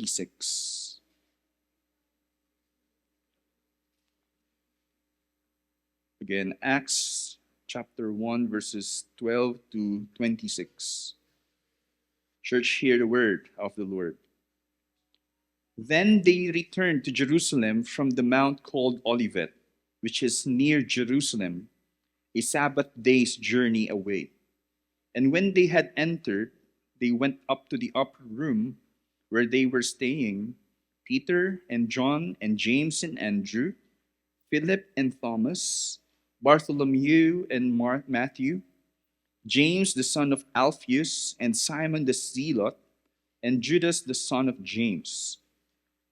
26. Again, Acts chapter 1, verses 12 to 26. Church, hear the word of the Lord. Then they returned to Jerusalem from the mount called Olivet, which is near Jerusalem, a Sabbath day's journey away. And when they had entered, they went up to the upper room where they were staying, Peter and John and James and Andrew, Philip and Thomas, Bartholomew and Matthew, James the son of Alphaeus, and Simon the Zealot, and Judas the son of James.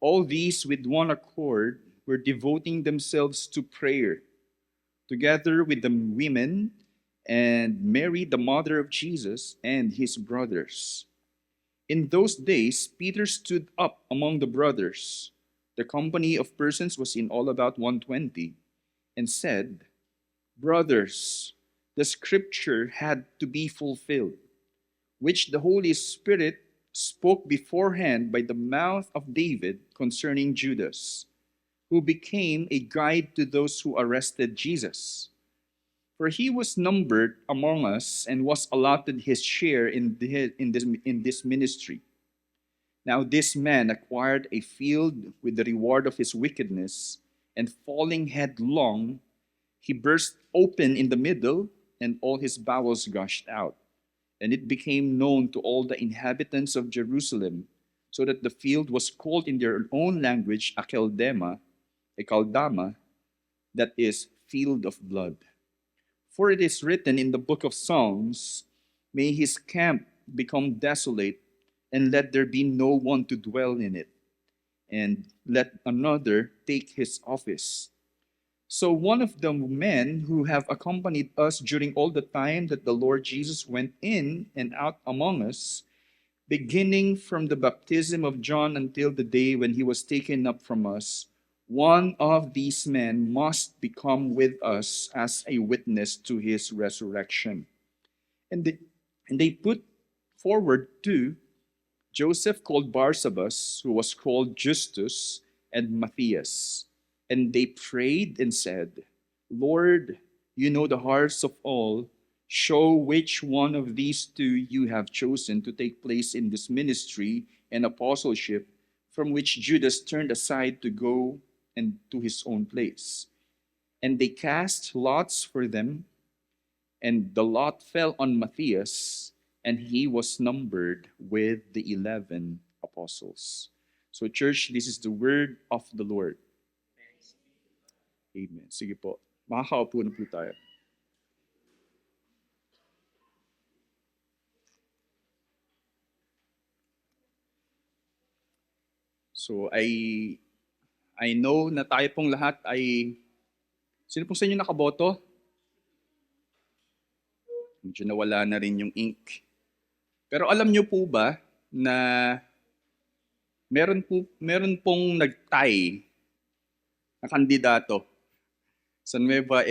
All these with one accord were devoting themselves to prayer, together with the women and Mary, the mother of Jesus, and his brothers. In those days, Peter stood up among the brothers. The company of persons was in all about 120, and said, Brothers, the scripture had to be fulfilled, which the Holy Spirit spoke beforehand by the mouth of David concerning Judas, who became a guide to those who arrested Jesus. For he was numbered among us and was allotted his share in this ministry. Now this man acquired a field with the reward of his wickedness, and falling headlong, he burst open in the middle, and all his bowels gushed out. And it became known to all the inhabitants of Jerusalem, so that the field was called in their own language Akeldama, that is, field of blood. For it is written in the book of Psalms, May his camp become desolate, and let there be no one to dwell in it, and let another take his office. So one of the men who have accompanied us during all the time that the Lord Jesus went in and out among us, beginning from the baptism of John until the day when he was taken up from us, one of these men must become with us as a witness to his resurrection. And they put forward two, Joseph called Barsabas, who was called Justus, and Matthias. And they prayed and said, Lord, you know the hearts of all. Show which one of these two you have chosen to take place in this ministry and apostleship, from which Judas turned aside to go and to his own place. And they cast lots for them, and the lot fell on Matthias, and he was numbered with the 11 apostles. So church, this is the word of the Lord. Amen. Sige po. Makakaupo na po tayo. So I know na tayo pong lahat ay... Sino pong sa inyo nakaboto? Medyo nawala na rin yung ink. Pero alam niyo po ba na meron pong nag-tie na kandidato sa Nueva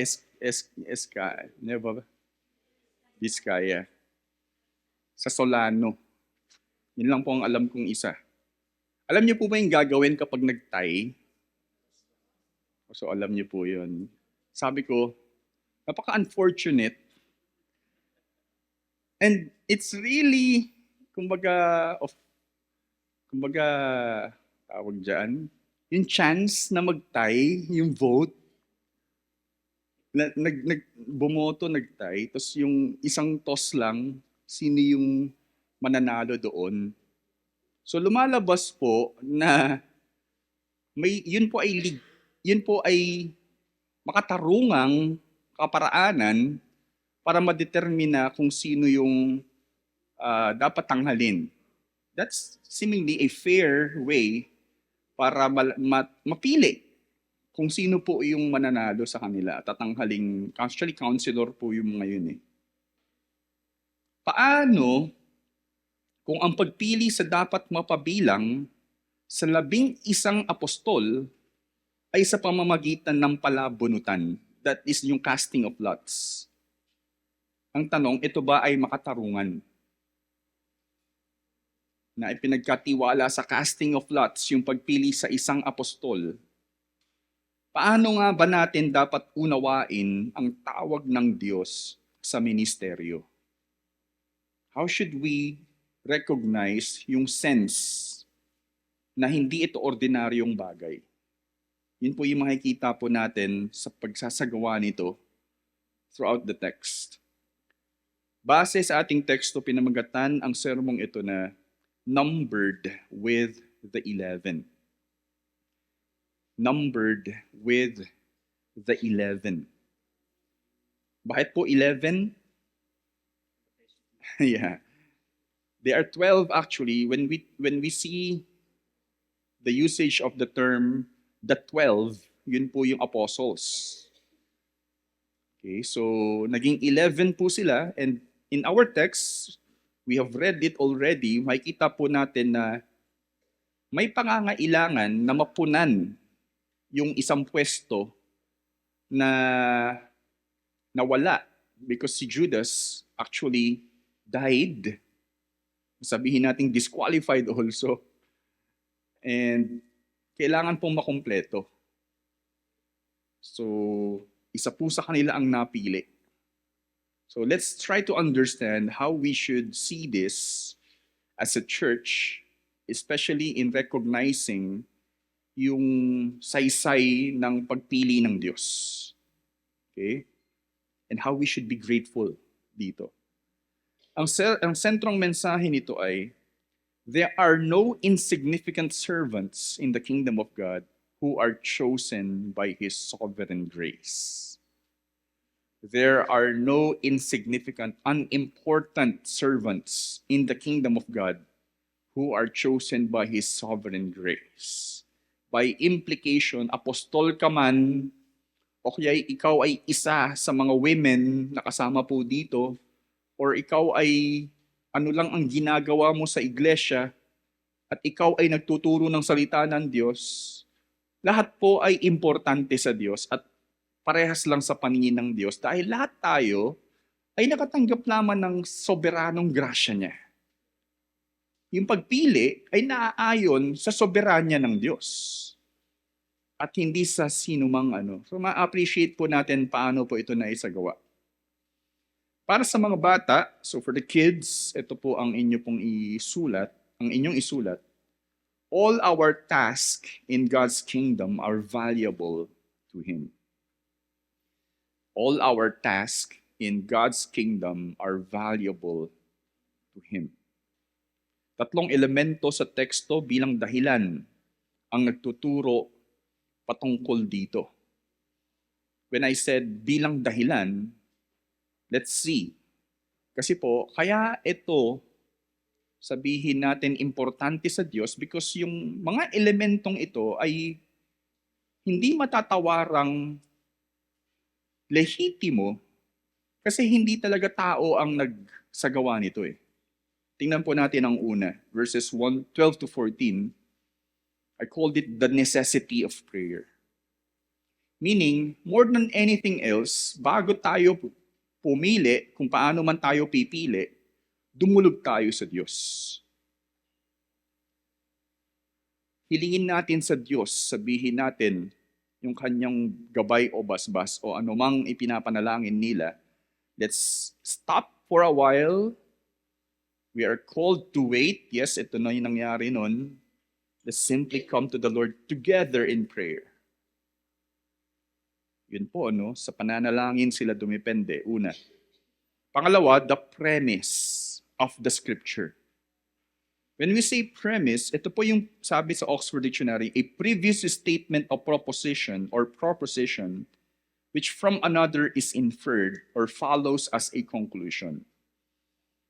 Vizcaya, sa Solano. Yun lang po ang alam kong isa. Alam niyo po ba yung gagawin kapag nag-tie? So alam niyo po yun. Sabi ko, napaka-unfortunate. And it's really, kumbaga, tawag dyan, yung chance na mag-tie, yung vote, bumoto, nag-tie, tapos yung isang toss lang, sino yung mananalo doon. So lumalabas po na yun po ay makatarungang kaparaanan para madetermina kung sino yung dapat tanghalin. That's seemingly a fair way para mapili kung sino po yung mananalo sa kanila. Tatanghaling, actually counselor po yung mga yun eh. Paano kung ang pagpili sa dapat mapabilang sa 11 apostol ay sa pamamagitan ng palabunutan? That is yung casting of lots. Ang tanong, ito ba ay makatarungan? na ipinagkatiwala sa casting of lots, yung pagpili sa isang apostol, paano nga ba natin dapat unawain ang tawag ng Diyos sa ministeryo? How should we recognize yung sense na hindi ito ordinaryong bagay? Yun po yung makikita po natin sa pagsasagawa nito throughout the text. Base sa ating teksto, pinamagatan ang sermong ito na numbered with the 11. Numbered with the 11. Bakit po 11? Yeah. There are 12 actually. When we see the usage of the term the 12, yun po yung apostles. Okay, so naging 11 po sila, and in our text, we have read it already, makikita po natin na may pangangailangan na mapunan yung isang pwesto na nawala because si Judas actually died. Sabihin natin disqualified also. And kailangan pong makumpleto. So, isa po sa kanila ang napili. So let's try to understand how we should see this as a church, especially in recognizing yung saysay ng pagpili ng Diyos. Okay? And how we should be grateful dito. Ang sentrong mensahe nito ay, there are no insignificant servants in the kingdom of God who are chosen by His sovereign grace. There are no insignificant, unimportant servants in the kingdom of God who are chosen by His sovereign grace. By implication, apostol ka man, o kaya ikaw ay isa sa mga women na kasama po dito, or ikaw ay ano lang ang ginagawa mo sa iglesia, at ikaw ay nagtuturo ng salita ng Diyos, lahat po ay importante sa Diyos at parehas lang sa paningin ng Diyos dahil lahat tayo ay nakatanggap lamang ng soberanong grasya niya. Yung pagpili ay naaayon sa soberanya ng Diyos at hindi sa sinumang ano. So ma-appreciate po natin paano po ito naisagawa. Para sa mga bata, so for the kids, ito po ang inyong isulat. All our tasks in God's kingdom are valuable to Him. All our tasks in God's kingdom are valuable to Him. Tatlong elemento sa teksto bilang dahilan ang nagtuturo patungkol dito. When I said bilang dahilan, let's see. Kasi po, kaya ito, sabihin natin importante sa Diyos because yung mga elementong ito ay hindi matatawarang lehitimo kasi hindi talaga tao ang nagsagawa nito eh. Tingnan po natin ang una, verses 12 to 14. I called it the necessity of prayer. Meaning, more than anything else, bago tayo pumili, kung paano man tayo pipili, dumulog tayo sa Diyos. Hilingin natin sa Diyos, sabihin natin yung kanyang gabay o basbas o anumang ipinapanalangin nila. Let's stop for a while. We are called to wait. Yes, ito na yung nangyari nun. Let's simply come to the Lord together in prayer. Yun po, no? Sa pananalangin sila dumipende. Una. Pangalawa, the premise of the scripture. When we say premise, ito po yung sabi sa Oxford Dictionary, a previous statement of proposition or proposition which from another is inferred or follows as a conclusion.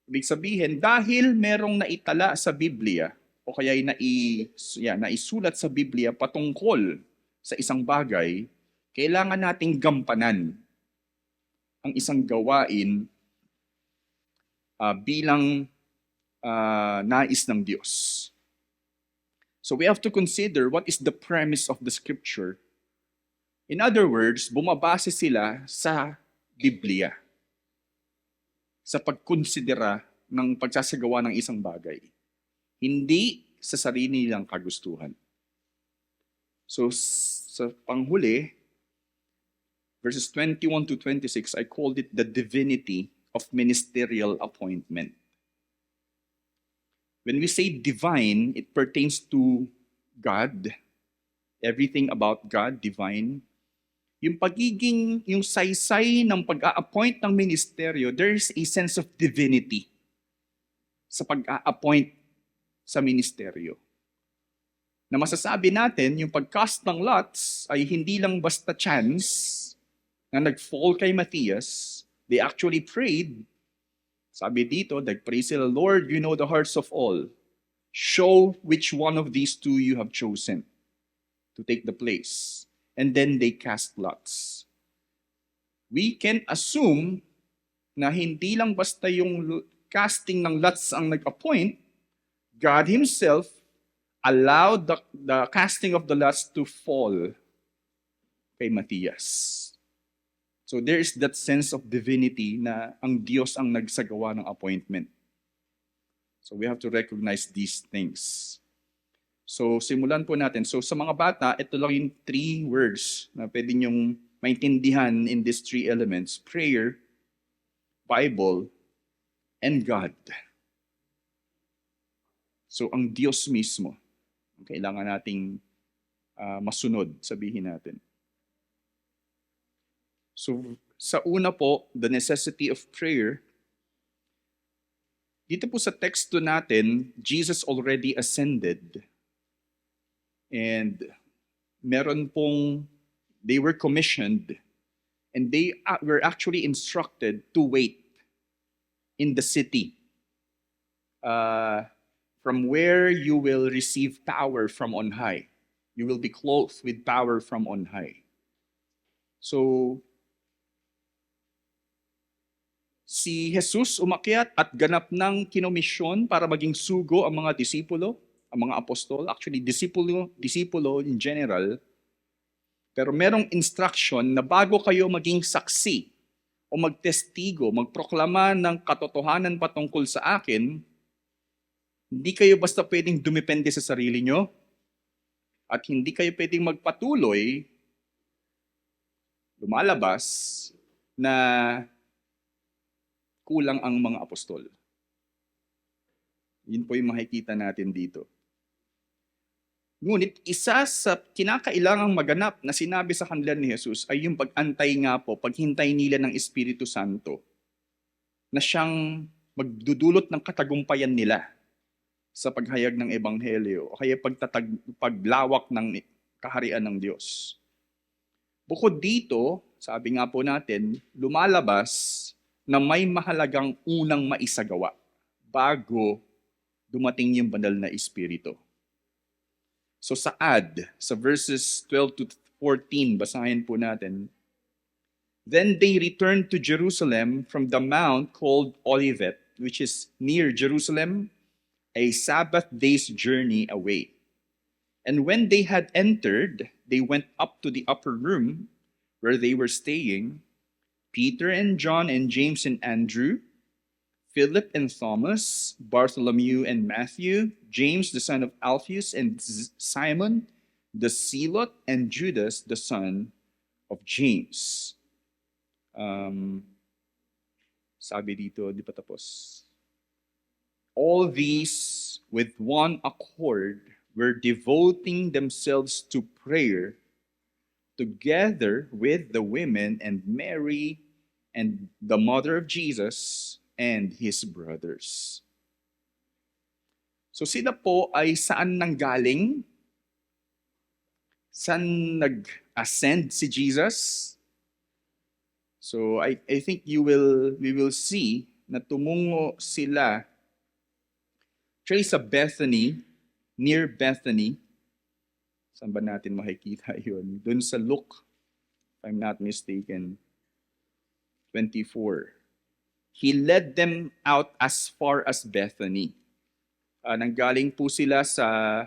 Ibig sabihin, dahil merong naitala sa Biblia o kaya naisulat sa Biblia patungkol sa isang bagay, kailangan nating gampanan ang isang gawain bilang nais ng Diyos. So we have to consider what is the premise of the scripture. In other words, bumabase sila sa Biblia sa pagkonsidera ng pagsasagawa ng isang bagay. hindi sa sarili nilang kagustuhan. So sa panghuli, verses 21 to 26, I called it the divinity of ministerial appointment. When we say divine, it pertains to God. Everything about God, divine. Yung saysay ng pag-a-appoint ng ministeryo, there's a sense of divinity sa pag-a-appoint sa ministeryo. Na masasabi natin, yung pag-cast ng lots ay hindi lang basta chance na nag-fall kay Matthias. They actually prayed. Sabi dito, nag-pray sila, Lord, you know the hearts of all. Show which one of these two you have chosen to take the place. And then they cast lots. We can assume na hindi lang basta yung casting ng lots ang nag-appoint, God Himself allowed the casting of the lots to fall kay Matthias. So there is that sense of divinity na ang Diyos ang nagsagawa ng appointment. So we have to recognize these things. So simulan po natin. So sa mga bata, ito lang yung 3 words na pwede nyong maintindihan in these 3 elements. Prayer, Bible, and God. So ang Diyos mismo, kailangan nating masunod, sabihin natin. So sa una po, the necessity of prayer. Dito po sa teksto natin, Jesus already ascended. And meron pong, they were commissioned and they were actually instructed to wait in the city from where you will receive power from on high. You will be clothed with power from on high. So, si Jesus umakyat at ganap ng kinomisyon para maging sugo ang mga disipulo, ang mga apostol, actually disipulo in general, pero merong instruction na bago kayo maging saksi o magtestigo, magproklama ng katotohanan patungkol sa akin, hindi kayo basta pwedeng dumepende sa sarili nyo at hindi kayo pwedeng magpatuloy lumalabas na kulang ang mga apostol. Yun po yung makikita natin dito. Ngunit isa sa kinakailangang maganap na sinabi sa kanila ni Jesus ay yung pag-antay nga po, paghintay nila ng Espiritu Santo na siyang magdudulot ng katagumpayan nila sa paghayag ng Ebanghelyo o kaya paglawak ng kaharian ng Diyos. Bukod dito, sabi nga po natin, lumalabas na may mahalagang unang maisagawa bago dumating yung banal na Espiritu. So sa verses 12 to 14, basahin po natin. Then they returned to Jerusalem from the mount called Olivet, which is near Jerusalem, a Sabbath day's journey away. And when they had entered, they went up to the upper room where they were staying, Peter and John and James and Andrew, Philip and Thomas, Bartholomew and Matthew, James the son of Alphaeus and Simon the Zealot, and Judas the son of James. Sabi dito, di pa tapos. All these with one accord were devoting themselves to prayer together with the women and Mary and the mother of Jesus and his brothers. So sila po ay saan nanggaling? Saan nag-ascend si Jesus? So I think we will see na tumungo sila actually sa Bethany, near Bethany. Saan ba natin makikita yun? Doon sa Luke, if I'm not mistaken, 24. He led them out as far as Bethany. Nanggaling po sila sa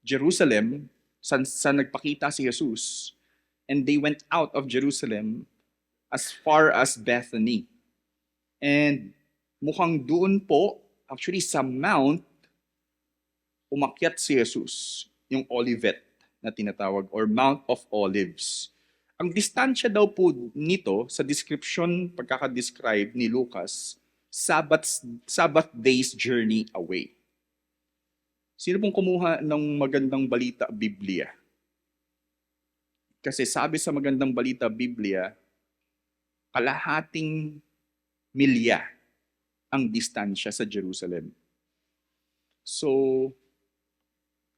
Jerusalem, sa nagpakita si Jesus. And they went out of Jerusalem as far as Bethany. And mukhang doon po, actually sa mount, umakyat si Jesus, yung Olivet na tinatawag or Mount of Olives. Ang distansya daw po nito sa description, pagkakadescribe ni Lucas, Sabbath day's journey away. Sino pong kumuha ng magandang balita Biblia? Kasi sabi sa magandang balita Biblia, kalahating milya ang distansya sa Jerusalem. So,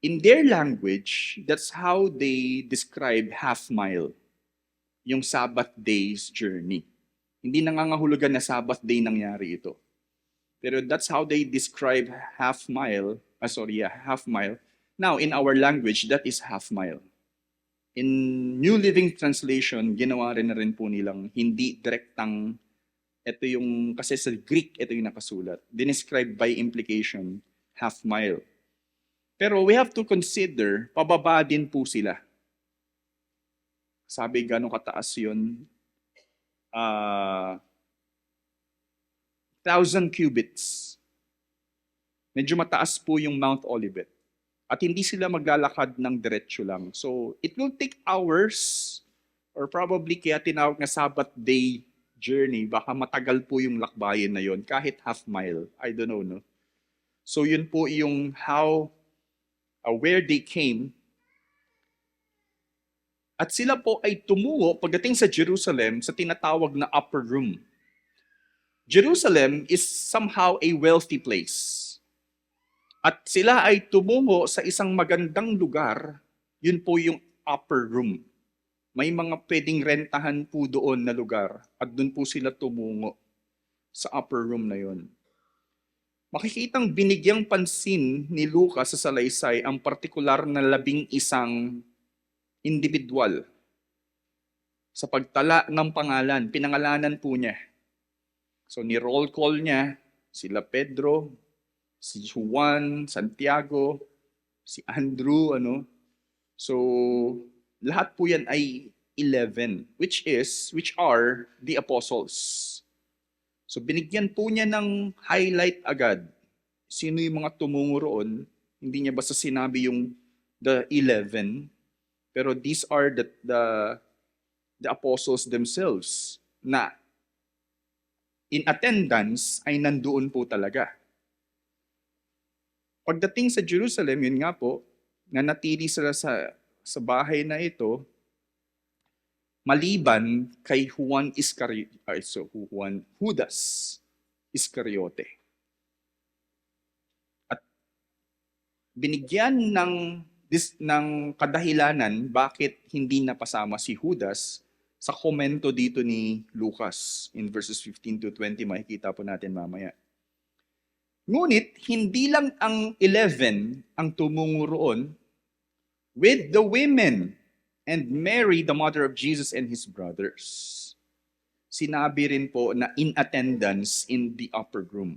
in their language, that's how they describe half mile, yung Sabbath day's journey. Hindi nangangahulugan na Sabbath day nangyari ito. Pero that's how they describe half mile. Half mile. Now, in our language, that is half mile. In New Living Translation, ginawa rin na rin po nilang hindi direktang, ito yung, kasi sa Greek, ito yung nakasulat. Dinescribe by implication, half mile. Pero we have to consider, pababa din po sila. Sabi, gano'ng kataas yun? 1,000 cubits. Medyo mataas po yung Mount Olivet. At hindi sila maglalakad ng diretsyo lang. So, it will take hours or probably kaya tinawag na Sabbath day journey. Baka matagal po yung lakbayin na yon kahit half mile. I don't know, no? So, yun po yung where they came. At sila po ay tumungo pagdating sa Jerusalem sa tinatawag na upper room. Jerusalem is somehow a wealthy place. At sila ay tumungo sa isang magandang lugar, yun po yung upper room. May mga pwedeng rentahan po doon na lugar at doon po sila tumungo sa upper room na yun. Makikitang binigyang pansin ni Lucas sa salaysay ang partikular na 11 individual. Sa pagtala ng pangalan, pinangalanan po niya. So ni-roll call niya sila Pedro, si Juan, Santiago, si Andrew, So lahat po yan ay 11, which are the apostles. So binigyan po niya ng highlight agad. Sino yung mga tumungo roon? Hindi niya basta sinabi yung the 11, pero these are the apostles themselves na in attendance ay nandoon po talaga. Pagdating sa Jerusalem, yun nga po, nanatili sila sa bahay na ito, maliban kay Judas Iscariote. At binigyan ng kadahilanan bakit hindi napasama si Judas sa komento dito ni Lucas in verses 15 to 20, makikita po natin mamaya. Ngunit hindi lang ang 11 ang tumungo roon with the women and Mary, the mother of Jesus and his brothers. Sinabi rin po na in attendance in the upper room.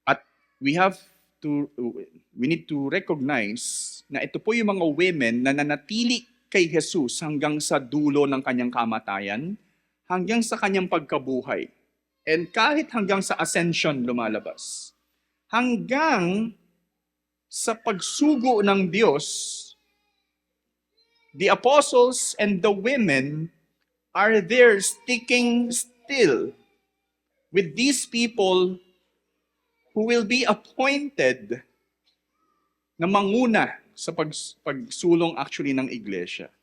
At we need to recognize na ito po yung mga women na nanatili kay Jesus hanggang sa dulo ng kanyang kamatayan, hanggang sa kanyang pagkabuhay. And kahit hanggang sa ascension lumalabas. Hanggang sa pagsugo ng Diyos, the apostles and the women are there sticking still with these people who will be appointed na manguna sa pagsulong actually ng iglesia.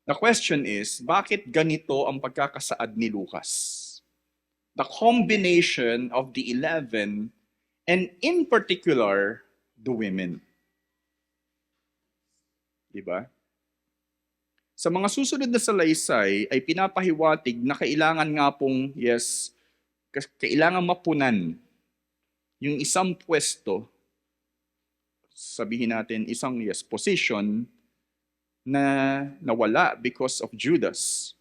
The question is, bakit ganito ang pagkakasaad ni Lucas? The combination of the 11 and in particular, the women. Diba? Sa mga susunod na salaysay ay pinapahiwatig na kailangan nga pong, kailangan mapunan yung isang pwesto, sabihin natin isang position na nawala because of Judas.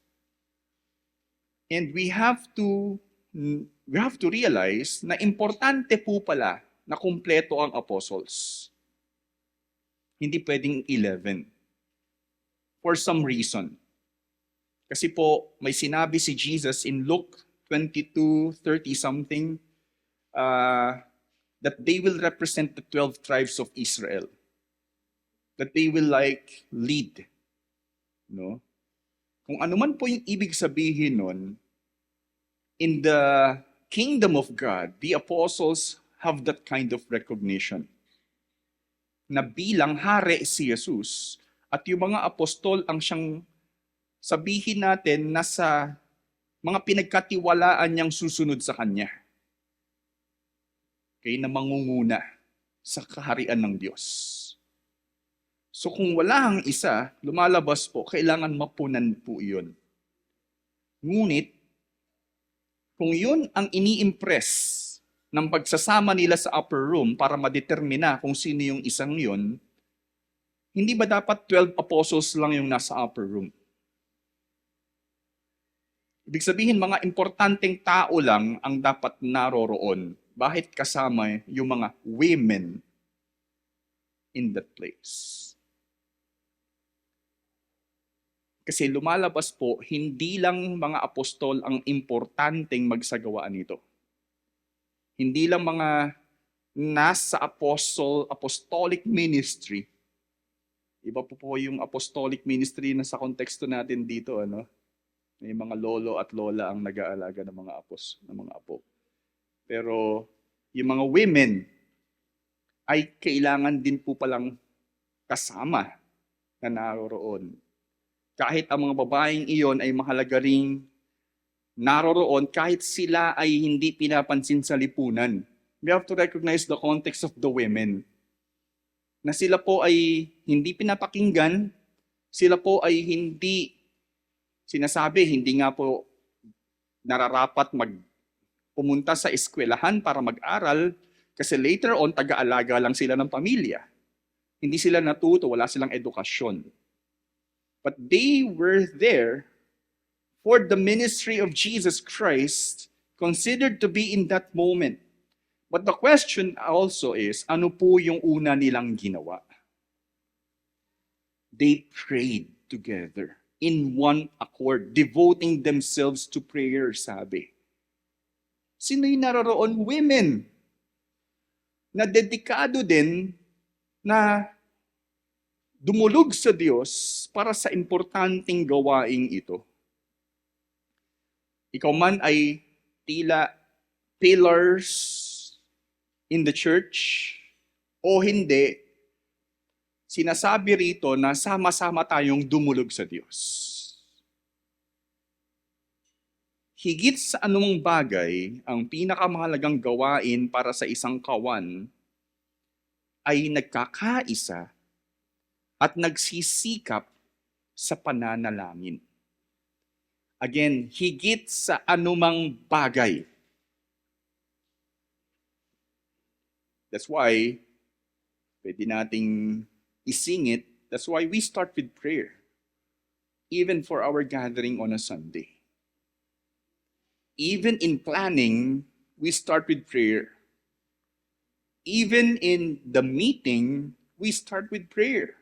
And we have to realize na importante po pala na kumpleto ang apostles. Hindi pwedeng 11. For some reason. Kasi po, may sinabi si Jesus in Luke 22:30 something, that they will represent the 12 tribes of Israel. That they will lead. No? Kung ano man po yung ibig sabihin nun, in the kingdom of God, the apostles have that kind of recognition. Na bilang hari si Jesus at yung mga apostol ang siyang sabihin natin na sa mga pinagkatiwalaan niyang susunod sa Kanya. Okay, na mangunguna sa kaharian ng Diyos. So kung wala ang isa, lumalabas po, kailangan mapunan po iyon. Ngunit, kung yun ang ini-impress ng pagsasama nila sa upper room para madetermina kung sino yung isang yun, hindi ba dapat 12 apostles lang yung nasa upper room? Ibig sabihin, mga importanteng tao lang ang dapat naroroon. Bakit kasama yung mga women in that place? Kasi lumalabas po, hindi lang mga apostol ang importanteng magsagawaan nito. Hindi lang mga nasa apostolic ministry. Iba po yung apostolic ministry na sa konteksto natin dito, ano? May mga lolo at lola ang nag-aalaga ng mga apo. Pero yung mga women ay kailangan din po palang kasama na naroroon. Kahit ang mga babaeng iyon ay mahalaga ring naroroon, kahit sila ay hindi pinapansin sa lipunan. We have to recognize the context of the women. Na sila po ay hindi pinapakinggan, sila po ay hindi sinasabi, hindi nga po nararapat pumunta sa eskwelahan para mag-aral kasi later on, taga-alaga lang sila ng pamilya. Hindi sila natuto, wala silang edukasyon. But they were there for the ministry of Jesus Christ, considered to be in that moment. But the question also is, ano po yung una nilang ginawa? They prayed together in one accord, devoting themselves to prayer, sabi. Sino yung naroroon? Women. Na dedikado din na dumulog sa Diyos para sa importanteng gawaing ito. Ikaw man ay tila pillars in the church o hindi, sinasabi rito na sama-sama tayong dumulog sa Diyos. Higit sa anumang bagay, ang pinakamahalagang gawain para sa isang kawan ay nagkakaisa at nagsisikap sa pananalangin. Again, higit sa anumang bagay. That's why, pwede nating isingit, that's why we start with prayer. Even for our gathering on a Sunday. Even in planning, we start with prayer. Even in the meeting, we start with prayer.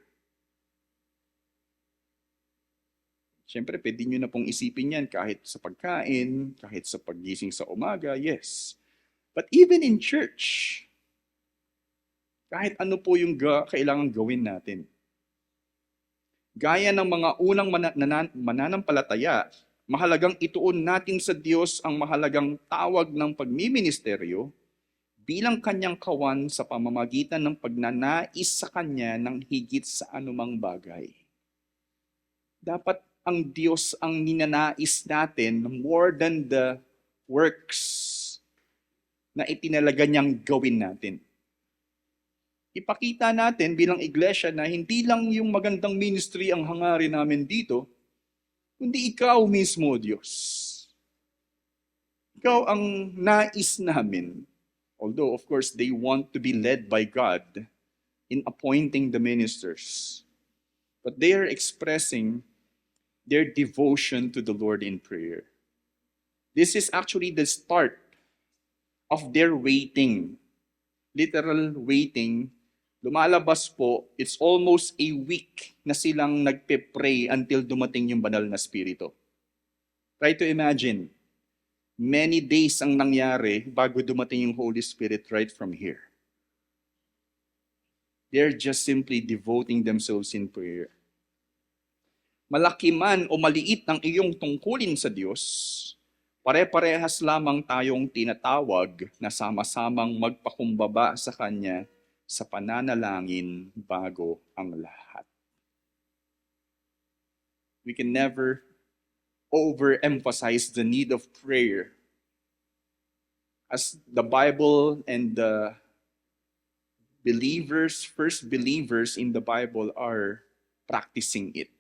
Siyempre, pwede nyo na pong isipin yan kahit sa pagkain, kahit sa paggising sa umaga, yes. But even in church, kahit ano po yung kailangan gawin natin. Gaya ng mga unang mananampalataya, mahalagang ituon natin sa Diyos ang mahalagang tawag ng pagmiministeryo bilang kanyang kawan sa pamamagitan ng pagnanais sa kanya ng higit sa anumang bagay. Dapat ang Diyos ang ninanais natin more than the works na itinalaga niyang gawin natin. Ipakita natin bilang iglesia na hindi lang yung magandang ministry ang hangarin namin dito, kundi ikaw mismo, Diyos. Ikaw ang nais namin. Although, of course, they want to be led by God in appointing the ministers. But they are expressing their devotion to the Lord in prayer. This is actually the start of their waiting. Literal waiting. Lumalabas po, it's almost a week na silang nagpe-pray until dumating yung banal na spirito. Try to imagine, many days ang nangyari bago dumating yung Holy Spirit right from here. They're just simply devoting themselves in prayer. Malaki man o maliit ang iyong tungkulin sa Diyos, pare-parehas lamang tayong tinatawag na sama-samang magpakumbaba sa Kanya sa pananalangin bago ang lahat. We can never overemphasize the need of prayer, as the Bible and the believers, first believers in the Bible are practicing it.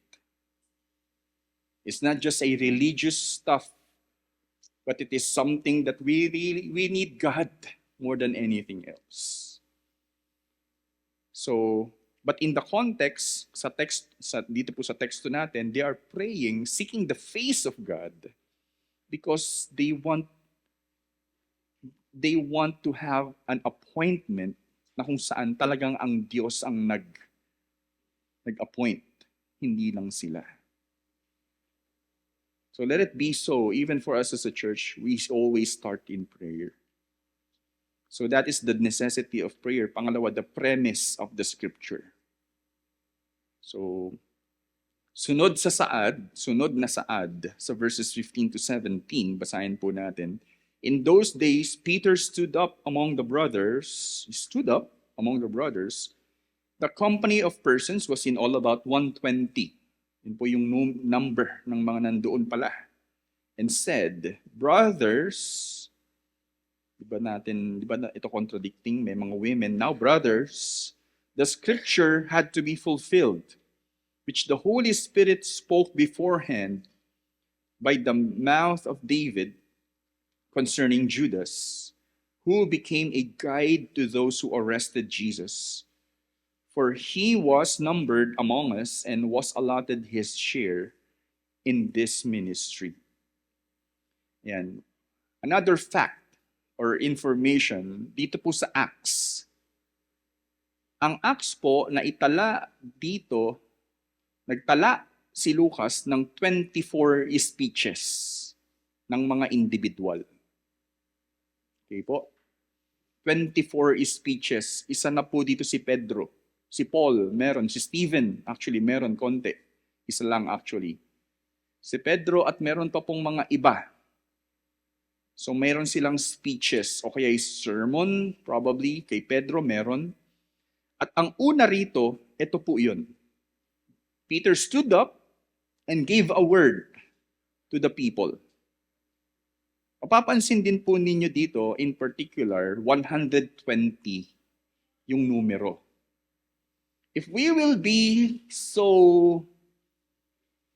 It's not just a religious stuff, but it is something that we need God more than anything else. So, but in the context, dito po sa teksto natin, they are praying, seeking the face of God because they want to have an appointment na kung saan talagang ang Diyos ang nag-appoint, hindi lang sila. So let it be so, even for us as a church, we always start in prayer. So that is the necessity of prayer. Pangalawa, the premise of the scripture. So, sunod na saad, sa verses 15 to 17, basahin po natin. In those days, Peter stood up among the brothers. The company of persons was in all about 120. Yun po yung number ng mga nandoon pala. And said, brothers, di ba ito contradicting, may mga women, now brothers, the scripture had to be fulfilled, which the Holy Spirit spoke beforehand by the mouth of David concerning Judas, who became a guide to those who arrested Jesus. For he was numbered among us and was allotted his share in this ministry. Yan. Another fact or information dito po sa Acts. Ang Acts po na itala dito, nagtala si Lucas ng 24 speeches ng mga individual. Okay po? 24 speeches. Isa na po dito si Pedro. Si Paul, meron. Si Stephen, actually, meron konti. Isa lang actually. Si Pedro at meron pa pong mga iba. So meron silang speeches o kaya sermon, probably, kay Pedro meron. At ang una rito, ito po yun. Peter stood up and gave a word to the people. Mapapansin din po ninyo dito, in particular, 120 yung numero. If we will be so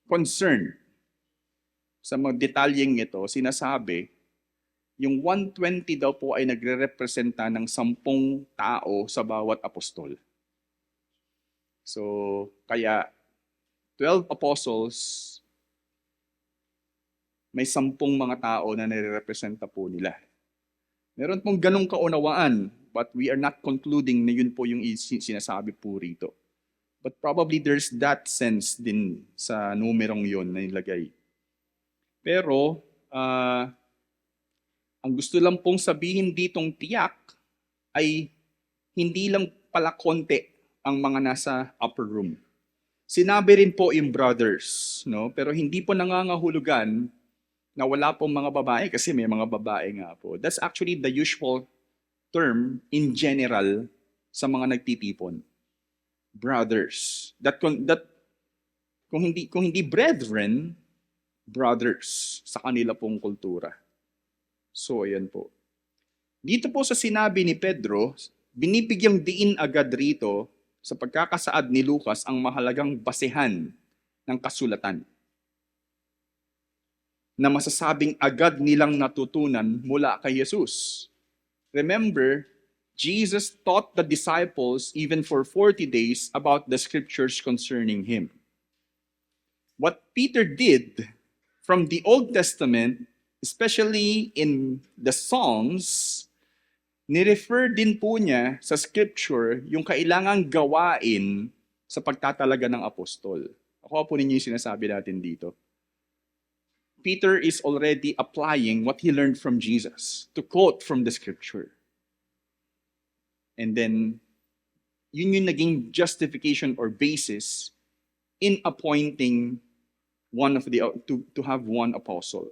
concerned sa mga detalyeng ito, sinasabi, yung 120 daw po ay nagre-representa ng 10 tao sa bawat apostol. So, kaya 12 apostles, may 10 mga tao na nire-representa po nila. Meron pong ganong kaunawaan, but we are not concluding na yun po yung sinasabi po rito. But probably there's that sense din sa numerong yun na nilagay. Pero, ang gusto lang pong sabihin ditong tiyak ay hindi lang pala konti ang mga nasa upper room. Sinabi rin po yung brothers, no? Pero hindi po nangangahulugan na wala pong mga babae kasi may mga babae nga po. That's actually the usual term in general sa mga nagtitipon. Brothers. Kung hindi brethren, brothers sa kanila pong kultura. So, ayan po. Dito po sa sinabi ni Pedro, binibigyang diin agad rito sa pagkakasaad ni Lucas ang mahalagang basehan ng kasulatan na masasabing agad nilang natutunan mula kay Jesus. Remember, Jesus taught the disciples even for 40 days about the scriptures concerning him. What Peter did from the Old Testament, especially in the Psalms, nirefer din po niya sa scripture yung kailangang gawain sa pagtatalaga ng apostol. Ako po ninyo yung sinasabi natin dito. Peter is already applying what he learned from Jesus to quote from the scripture. And then, yun yung naging justification or basis in appointing one of the to have one apostle.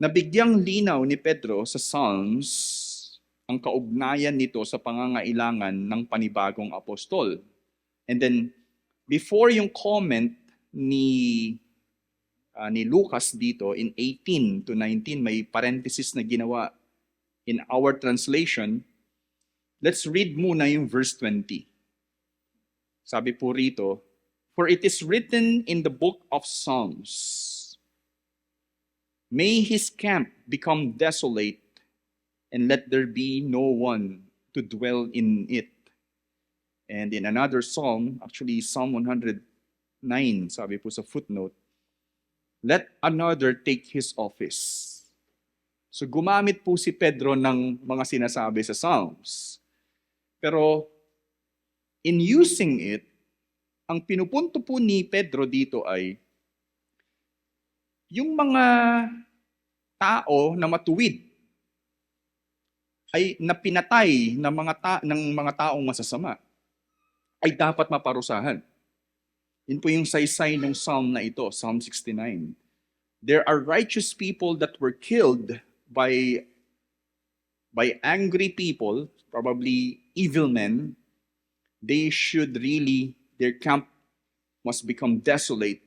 Nabigyang linaw ni Pedro sa Psalms ang kaugnayan nito sa pangangailangan ng panibagong apostol. And then, before yung comment ni Lucas dito in 18 to 19, may parenthesis na ginawa in our translation. Let's read muna yung verse 20. Sabi po rito, "For it is written in the book of Psalms, may his camp become desolate, and let there be no one to dwell in it." And in another psalm, actually Psalm 109, sabi po sa footnote, "Let another take his office." So gumamit po si Pedro ng mga sinasabi sa Psalms. Pero in using it, ang pinupunto po ni Pedro dito ay yung mga tao na matuwid ay napinatay ng mga taong masasama ay dapat maparusahan. Yun po yung saysay ng psalm na ito, Psalm 69. There are righteous people that were killed by angry people, probably evil men. They should really, their camp must become desolate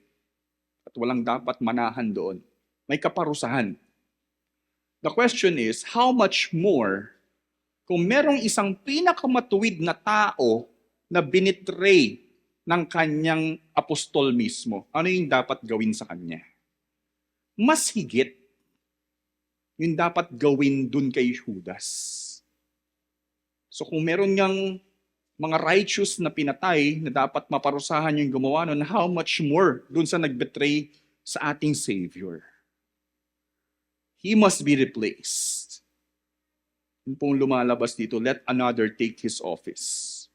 at walang dapat manahan doon. May kaparusahan. The question is, how much more kung merong isang pinakamatuwid na tao na binitray ng kanyang apostol mismo, ano yung dapat gawin sa kanya? Mas higit yung dapat gawin dun kay Judas. So kung meron niyang mga righteous na pinatay na dapat maparusahan yung gumawa nun, how much more dun sa nagbetray sa ating Savior? He must be replaced. Yun pong lumalabas dito, let another take his office.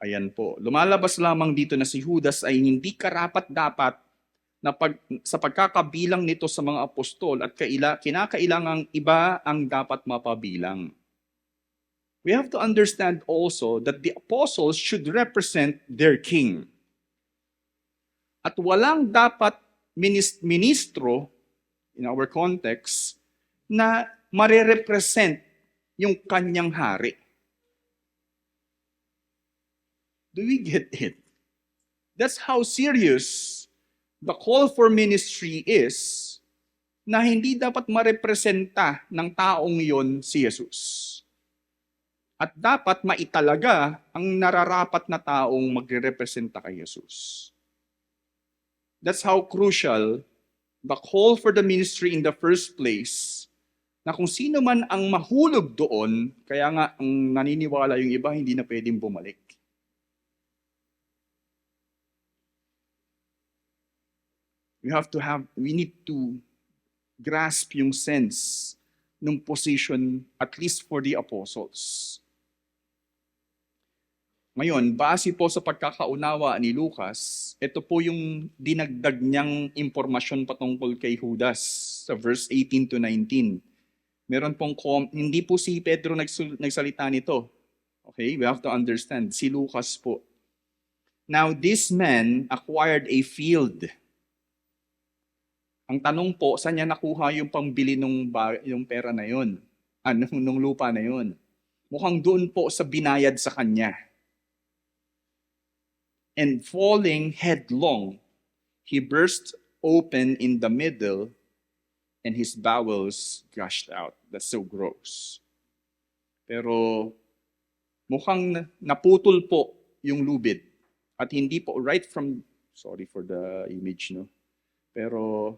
Ayan po. Lumalabas lamang dito na si Judas ay hindi karapat-dapat na sa pagkakabilang nito sa mga apostol at kinakailangang iba ang dapat mapabilang. We have to understand also that the apostles should represent their king. At walang dapat ministro, in our context, na marerepresent yung kanyang hari. Do we get it? That's how serious the call for ministry is, na hindi dapat marepresenta ng taong yon si Jesus. At dapat maitalaga ang nararapat na taong magrerepresenta kay Jesus. That's how crucial the call for the ministry in the first place, na kung sino man ang mahulog doon, kaya nga ang naniniwala yung iba, hindi na pwedeng bumalik. We need to grasp yung sense ng position, at least for the apostles. Ngayon, base po sa pagkakaunawa ni Lucas, ito po yung dinagdag niyang impormasyon patungkol kay Judas sa verse 18 to 19. Meron pong, hindi po si Pedro nagsalita nito. Okay, we have to understand, si Lucas po. Now, this man acquired a field. Ang tanong po, saan niya nakuha yung pambili yung pera na yun? Nung lupa na yun? Mukhang doon po sa binayad sa kanya. And falling headlong, he burst open in the middle, and his bowels gushed out. That's so gross. Pero mukhang naputol po yung lubid. At hindi po sorry for the image, no? Pero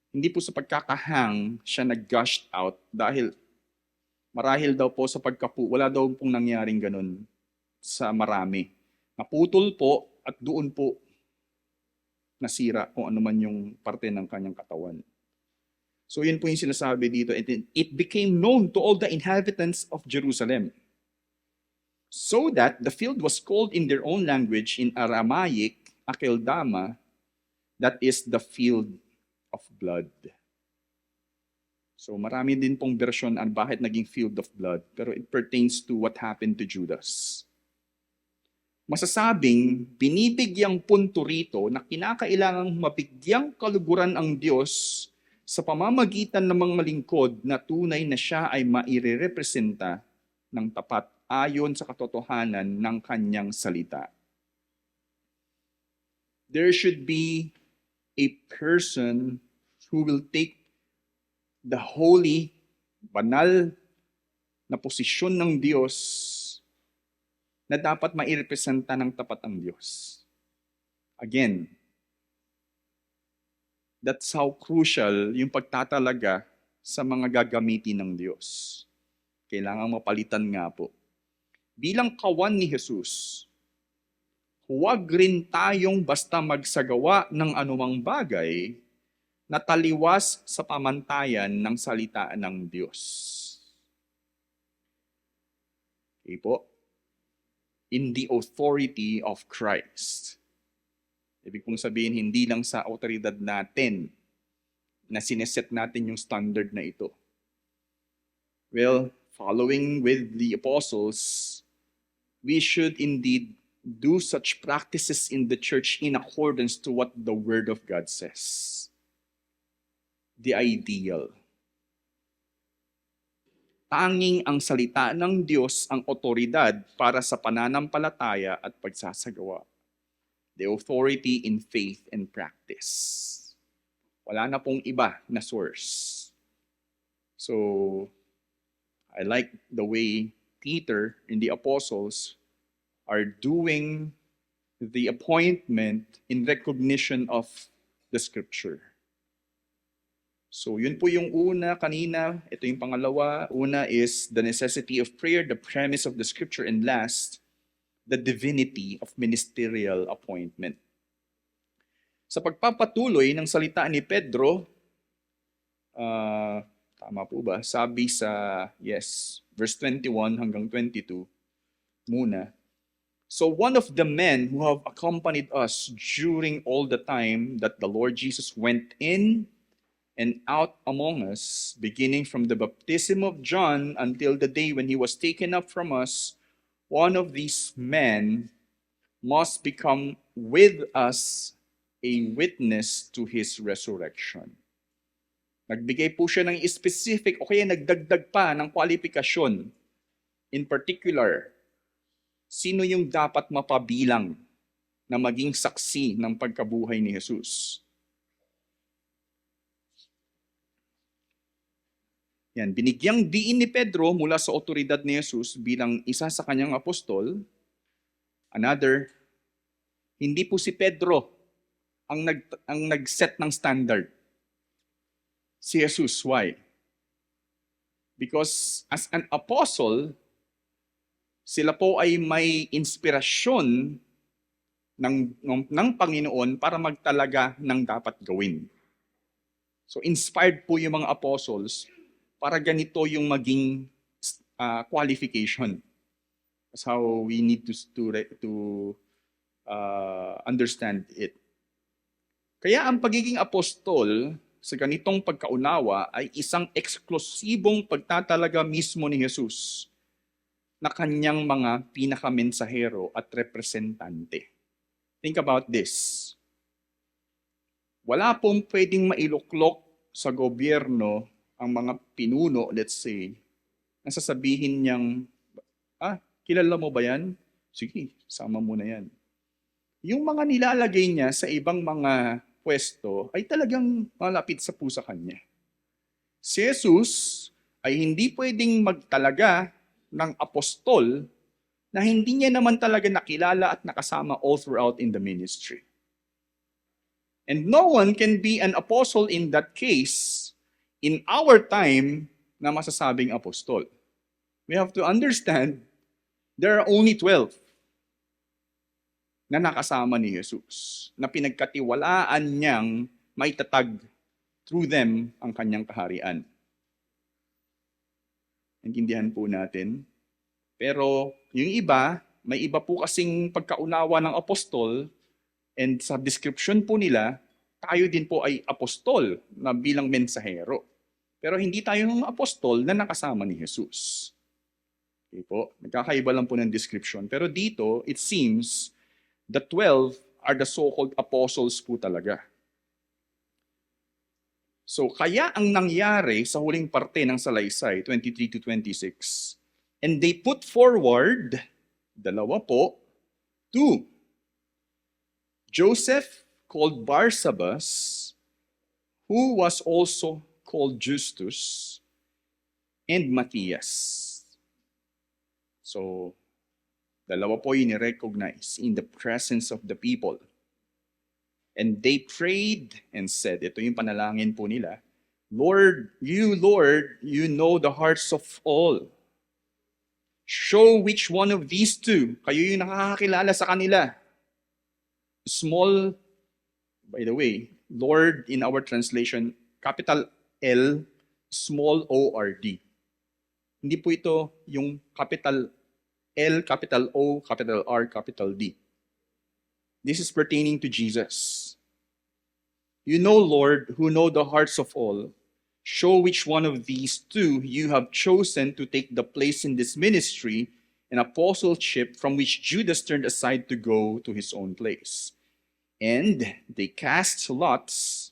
hindi po sa pagkakahang siya nag-gushed out dahil marahil daw po sa wala daw pong nangyaring ganun sa marami. Naputol po at doon po nasira kung ano man yung parte ng kanyang katawan. So yun po yung sinasabi dito. It became known to all the inhabitants of Jerusalem, so that the field was called in their own language, in Aramaic, Akeldama, that is the field of blood. So marami din pong version ang bakit naging field of blood, pero it pertains to what happened to Judas. Masasabing binibigyang punto rito na kinakailangang mabigyang kaluguran ang Diyos sa pamamagitan ng mga malingkod na tunay na siya ay mairerepresenta ng tapat ayon sa katotohanan ng kanyang salita. There should be a person who will take the holy, banal na posisyon ng Diyos na dapat mairepresenta ng tapat ang Diyos. Again, that's how crucial yung pagtatalaga sa mga gagamitin ng Diyos. Kailangan mapalitan nga po. Bilang kawan ni Jesus, huwag rin tayong basta magsagawa ng anumang bagay na taliwas sa pamantayan ng salita ng Diyos. Okay po? In the authority of Christ. Ibig kong sabihin, hindi lang sa autoridad natin na sineset natin yung standard na ito. Well, following with the apostles, we should indeed do such practices in the church in accordance to what the Word of God says. The ideal. Tanging ang salita ng Diyos ang otoridad para sa pananampalataya at pagsasagawa. The authority in faith and practice. Wala na pong iba na source. So, I like the way Peter and the apostles are doing the appointment in recognition of the Scripture. So yun po yung una kanina, ito yung pangalawa. Una is the necessity of prayer, the premise of the Scripture, and last, the divinity of ministerial appointment. Sa pagpapatuloy ng salita ni Pedro, tama po ba? Sabi sa, verse 21 hanggang 22 muna. So one of the men who have accompanied us during all the time that the Lord Jesus went in and out among us, beginning from the baptism of John until the day when he was taken up from us, one of these men must become with us a witness to his resurrection. Nagbigay po siya ng specific o kaya nagdagdag pa ng kwalifikasyon. In particular, sino yung dapat mapabilang na maging saksi ng pagkabuhay ni Jesus? Yan, binigyang diin ni Pedro mula sa otoridad ni Jesus bilang isa sa kanyang apostol. Another, hindi po si Pedro ang nag-set ng standard. Si Jesus, why? Because as an apostle, sila po ay may inspirasyon ng Panginoon para magtalaga ng dapat gawin. So inspired po yung mga apostles para ganito yung maging qualification. That's how we need to understand it. Kaya ang pagiging apostol sa ganitong pagkaunawa ay isang eksklusibong pagtatalaga mismo ni Jesus na kanyang mga pinakamensahero at representante. Think about this. Wala pong pwedeng mailuklok sa gobyerno ang mga pinuno, let's say, na sasabihin niyang, kilala mo ba yan? Sige, sama mo na yan. Yung mga nilalagay niya sa ibang mga pwesto ay talagang malapit sa pusa kanya. Si Jesus ay hindi pwedeng magtalaga ng apostol na hindi niya naman talaga nakilala at nakasama all throughout in the ministry. And no one can be an apostle in that case in our time na masasabing apostol. We have to understand there are only 12 na nakasama ni Jesus, na pinagkatiwalaan niyang maitatag through them ang kanyang kaharian. Intindihan po natin. Pero yung iba, may iba po kasing pagkaunawa ng apostol, and sa description po nila, tayo din po ay apostol na bilang mensahero. Pero hindi tayo ng apostol na nakasama ni Jesus. Okay po? Nagkakaiba lang po ng description. Pero dito, it seems, the 12 are the so-called apostles po talaga. So, kaya ang nangyari sa huling parte ng salaysay, 23 to 26, and they put forward, dalawa po, two. Joseph, called Barsabas, who was also called Justus, and Matthias. So, dalawa po yung recognize in the presence of the people. And they prayed and said, ito yung panalangin po nila, Lord, you know the hearts of all. Show which one of these two, kayo yung nakakakilala sa kanila. Small, by the way, Lord in our translation, capital L, small O-R-D. Hindi po ito yung capital L, capital O, capital R, capital D. This is pertaining to Jesus. You know, Lord, who know the hearts of all, show which one of these two you have chosen to take the place in this ministry and apostleship from which Judas turned aside to go to his own place. And they cast lots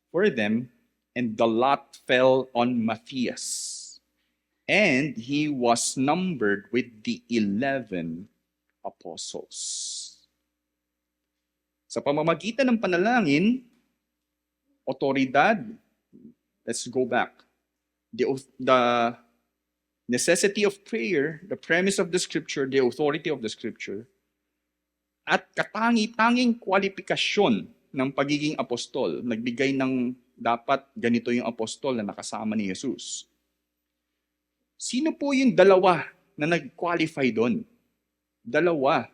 for them, and the lot fell on Matthias. And he was numbered with the 11 apostles. Sa pamamagitan ng panalangin, otoridad, let's go back. The necessity of prayer, the premise of the scripture, the authority of the scripture, at katangi-tanging kwalifikasyon ng pagiging apostol, nagbigay ng dapat ganito yung apostol na nakasama ni Jesus. Sino po yung dalawa na nag-qualify doon? Dalawa.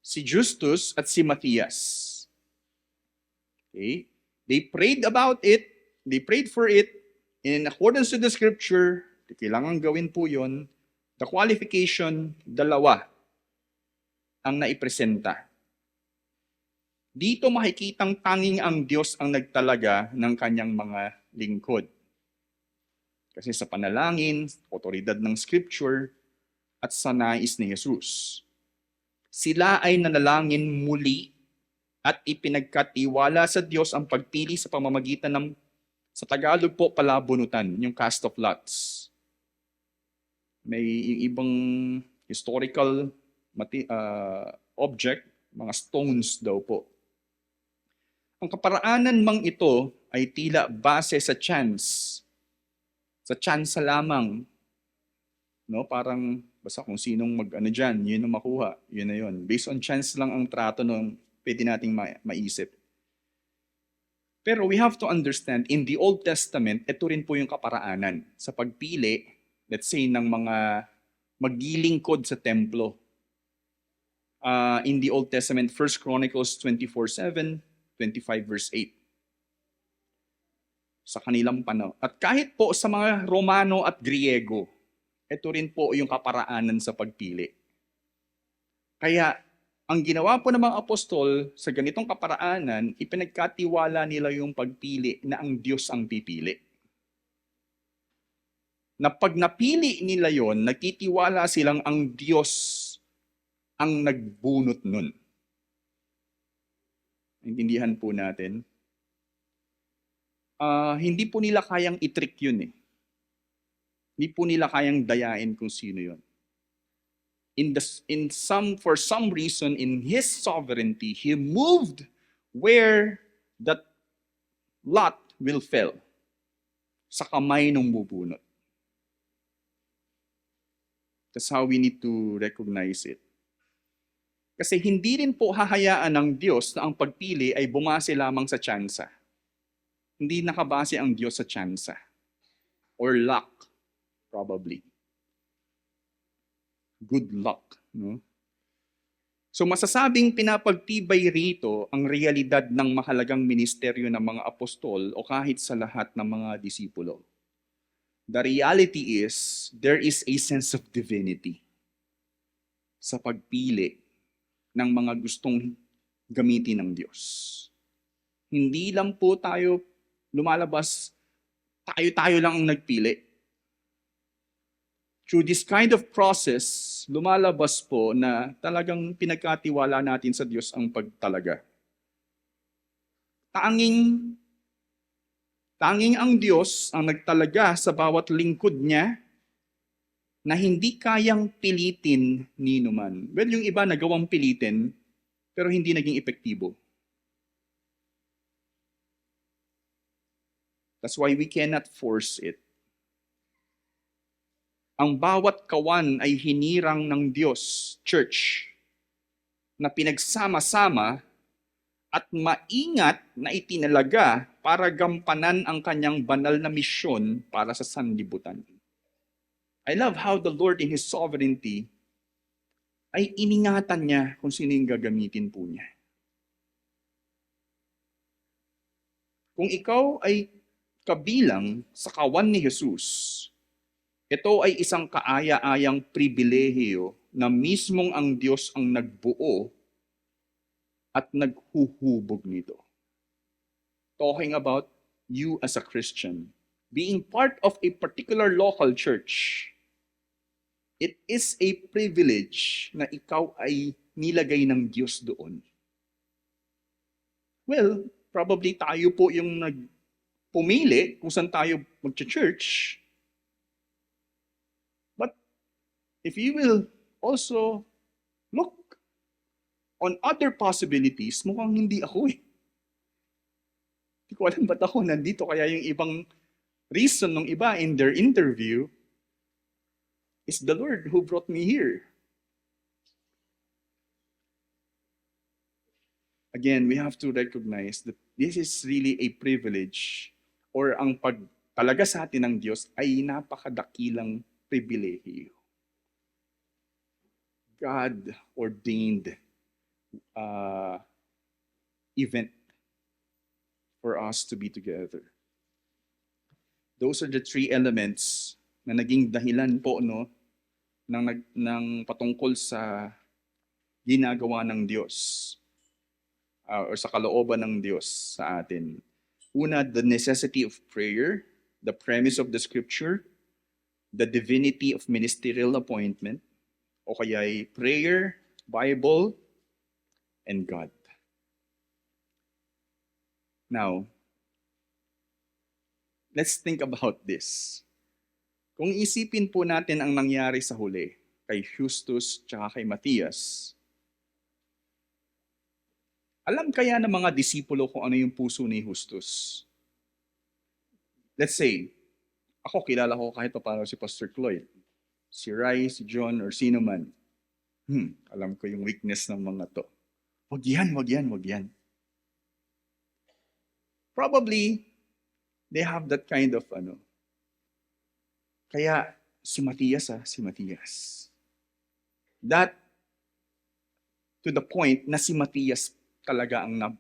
Si Justus at si Matthias. Okay? They prayed about it, they prayed for it, in accordance to the scripture, kailangan gawin po yun, the qualification, dalawa ang naipresenta. Dito makikitang tanging ang Diyos ang nagtalaga ng kanyang mga lingkod. Kasi sa panalangin, otoridad ng scripture, at sa nais ni Jesus. Sila ay nanalangin muli at ipinagkatiwala sa Diyos ang pagpili sa pamamagitan ng, sa Tagalog po, palabunutan, yung cast of lots. May ibang historical object, mga stones daw po. Ang kaparaanan mang ito ay tila base sa chance. Sa chance lamang. No, parang basta kung sinong mag-ano dyan, yun ang makuha, yun na yun. Based on chance lang ang trato nung pwede nating maisip. Pero we have to understand, in the Old Testament, ito rin po yung kaparaanan sa pagpili, let's say, ng mga maglilingkod sa templo. In the Old Testament, 1 Chronicles 24:7, 25 verse 8. Sa kanilang panahon. At kahit po sa mga Romano at Griego, ito rin po yung kaparaanan sa pagpili. Kaya, ang ginawa po ng mga apostol sa ganitong kaparaanan, ipinagkatiwala nila yung pagpili na ang Diyos ang pipili. Na pag napili nila yon, nagtitiwala silang ang Diyos ang nagbunot nun. Intindihan po natin. Hindi po nila kayang i-trick yun eh. Hindi po nila kayang dayain kung sino yun. For some reason, in His sovereignty, He moved where that lot will fall. Sa kamay ng bubunot. That's how we need to recognize it. Kasi hindi rin po hahayaan ng Diyos na ang pagpili ay bumase lamang sa tsansa. Hindi nakabase ang Diyos sa tsansa. Or luck, probably. Good luck. No? So masasabing pinapagtibay rito ang realidad ng mahalagang ministeryo ng mga apostol o kahit sa lahat ng mga disipulo. The reality is, there is a sense of divinity sa pagpili ng mga gustong gamitin ng Diyos. Hindi lang po tayo lumalabas tayo-tayo lang ang nagpili. Through this kind of process, lumalabas po na talagang pinagkatiwala natin sa Diyos ang pagtalaga. Tanging ang Diyos ang nagtalaga sa bawat lingkod niya na hindi kayang pilitin ni numan. Well, yung iba nagawang pilitin, pero hindi naging epektibo. That's why we cannot force it. Ang bawat kawan ay hinirang ng Diyos, church, na pinagsama-sama at maingat na itinalaga para gampanan ang kanyang banal na misyon para sa sanlibutan. I love how the Lord in His sovereignty ay iningatan niya kung sino yung gagamitin po niya. Kung ikaw ay kabilang sa kawan ni Jesus, ito ay isang kaaya-ayang pribilehiyo na mismong ang Diyos ang nagbuo at naghuhubog nito. Talking about you as a Christian, being part of a particular local church, it is a privilege na ikaw ay nilagay ng Diyos doon. Well, probably tayo po yung nagpumili kung saan tayo mag-church. But if you will also look on other possibilities, mukhang hindi ako eh. Hindi ko alam ba't ako nandito. Kaya yung ibang reason ng iba in their interview is the Lord who brought me here. Again, we have to recognize that this is really a privilege or ang pagtalaga sa atin ng Diyos ay napakadakilang pribilehiyo. God ordained event for us to be together. Those are the three elements na naging dahilan po ng patungkol sa ginagawa ng Diyos or sa kalooban ng Diyos sa atin. Una, the necessity of prayer, the premise of the scripture, the divinity of ministerial appointment, o kaya prayer, Bible, and God. Now, let's think about this. Kung isipin po natin ang nangyari sa huli kay Justus at kay Matthias, alam kaya ng mga disipulo kung ano yung puso ni Justus? Let's say, ako kilala ko kahit pa paano si Pastor Cloyd, si Rai, si John, or sino man. Alam ko yung weakness ng mga to. Wag yan. Probably, they have that kind of Kaya si Matthias. That to the point na si Matthias talaga ang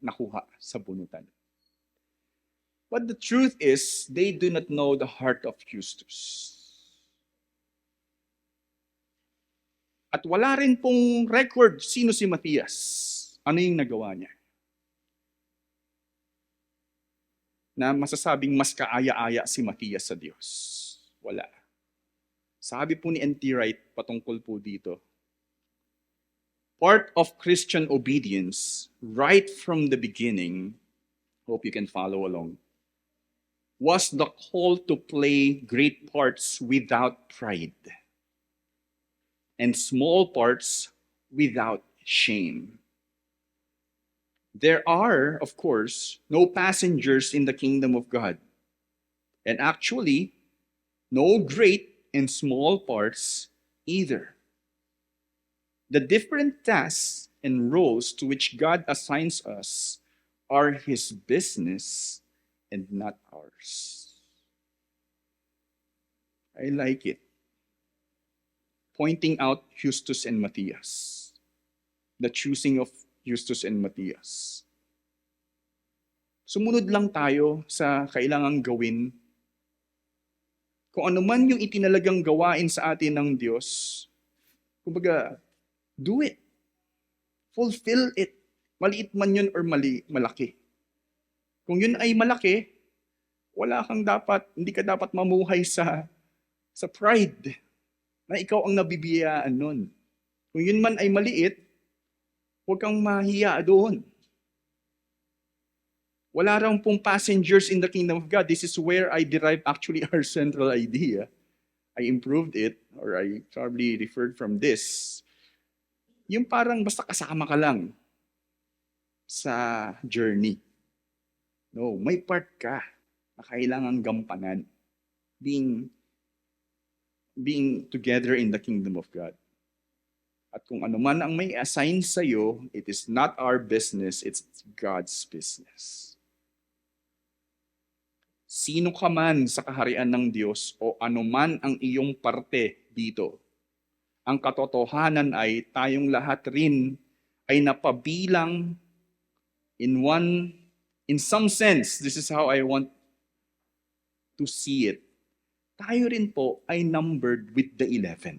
nakuha sa bunutan. But the truth is, they do not know the heart of Justus. At wala rin pong record sino si Matthias. Ano yung nagawa niya? Na masasabing mas kaaya-aya si Matthias sa Diyos. Wala. Sabi po ni N.T. Wright patungkol po dito, part of Christian obedience, right from the beginning, hope you can follow along, was the call to play great parts without pride and small parts without shame. There are, of course, no passengers in the kingdom of God. And actually, no great and small parts either. The different tasks and roles to which God assigns us are His business and not ours. I like it. Pointing out Justus and Matthias. The choosing of Justus and Matthias. Sumunod lang tayo sa kailangang gawin. Kung ano man yung itinalagang gawain sa atin ng Diyos, kumbaga, do it. Fulfill it. Maliit man yun or malaki. Kung yun ay malaki, Hindi ka dapat mamuhay sa pride na ikaw ang nabibiyayaan nun. Kung yun man ay maliit, huwag kang mahiya doon. Wala raw pong passengers in the kingdom of God. This is where I derive actually our central idea. I improved it, or I probably referred from this. Yung parang basta kasama ka lang sa journey. No, may part ka na kailangang gampanan. Being together in the kingdom of God. At kung ano man ang may assign sa'yo, it is not our business, it's God's business. Sino ka man sa kaharian ng Diyos o anuman ang iyong parte dito, ang katotohanan ay tayong lahat rin ay napabilang in some sense, this is how I want to see it. Tayo rin po ay numbered with the 11.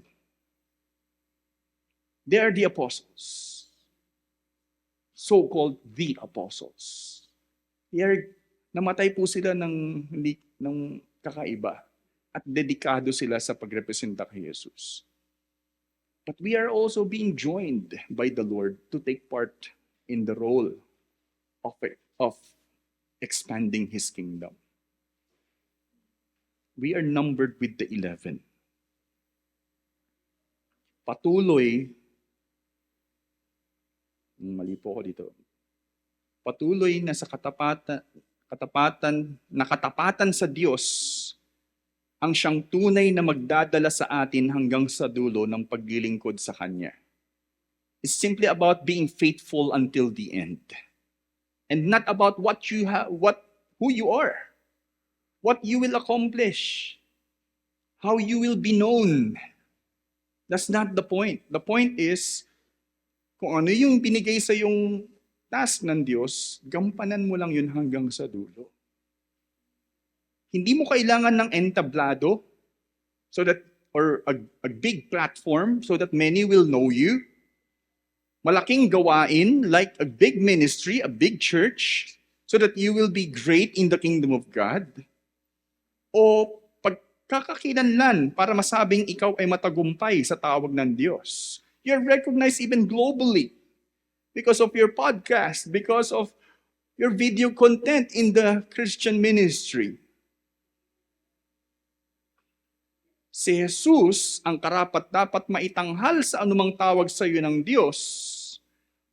They are the apostles. So-called the apostles. Namatay po sila ng kakaiba at dedikado sila sa pagrepresenta kay Jesus. But we are also being joined by the Lord to take part in the role of expanding His kingdom. We are numbered with the 11. Mali po ako dito. Patuloy na sa katapatan sa Diyos ang siyang tunay na magdadala sa atin hanggang sa dulo ng paglilingkod sa Kanya. It's simply about being faithful until the end. And not about who you are, what you will accomplish, how you will be known. That's not the point. The point is, kung ano yung binigay sa yung task ng Diyos, gampanan mo lang yun hanggang sa dulo. Hindi mo kailangan ng entablado or a big platform so that many will know you. Malaking gawain like a big ministry, a big church, so that you will be great in the kingdom of God. O pagkakakilanlan para masabing ikaw ay matagumpay sa tawag ng Diyos. You're recognized even globally because of your podcast, because of your video content in the Christian ministry. Si Jesus ang karapat-dapat maitanghal sa anumang tawag sa iyo ng Diyos,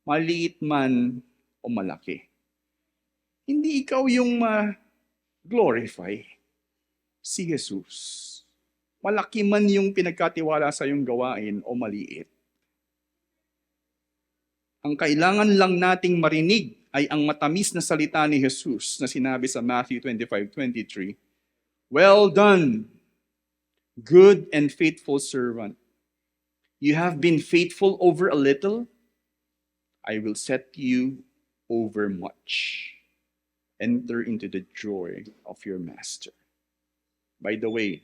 maliit man o malaki. Hindi ikaw yung glorify, si Jesus. Malaki man yung pinagkatiwala sa iyong gawain o maliit. Ang kailangan lang nating marinig ay ang matamis na salita ni Jesus na sinabi sa Matthew 25:23, "Well done, good and faithful servant. You have been faithful over a little, I will set you over much. Enter into the joy of your master." By the way,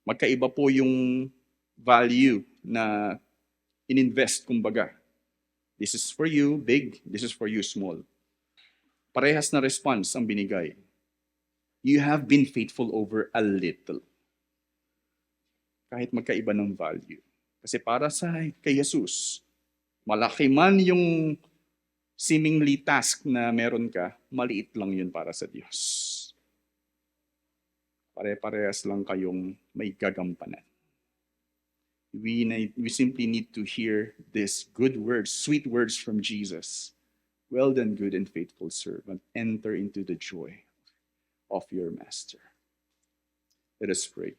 magkaiba po yung value na ininvest, kumbaga. This is for you, big. This is for you, small. Parehas na response ang binigay. You have been faithful over a little. Kahit magkaiba ng value. Kasi para kay Jesus, malaki man yung seemingly task na meron ka, maliit lang yun para sa Diyos. Pare-parehas lang kayong may gagampanan. We simply need to hear these good words, sweet words from Jesus. Well done, good and faithful servant. Enter into the joy of your master. Let us pray.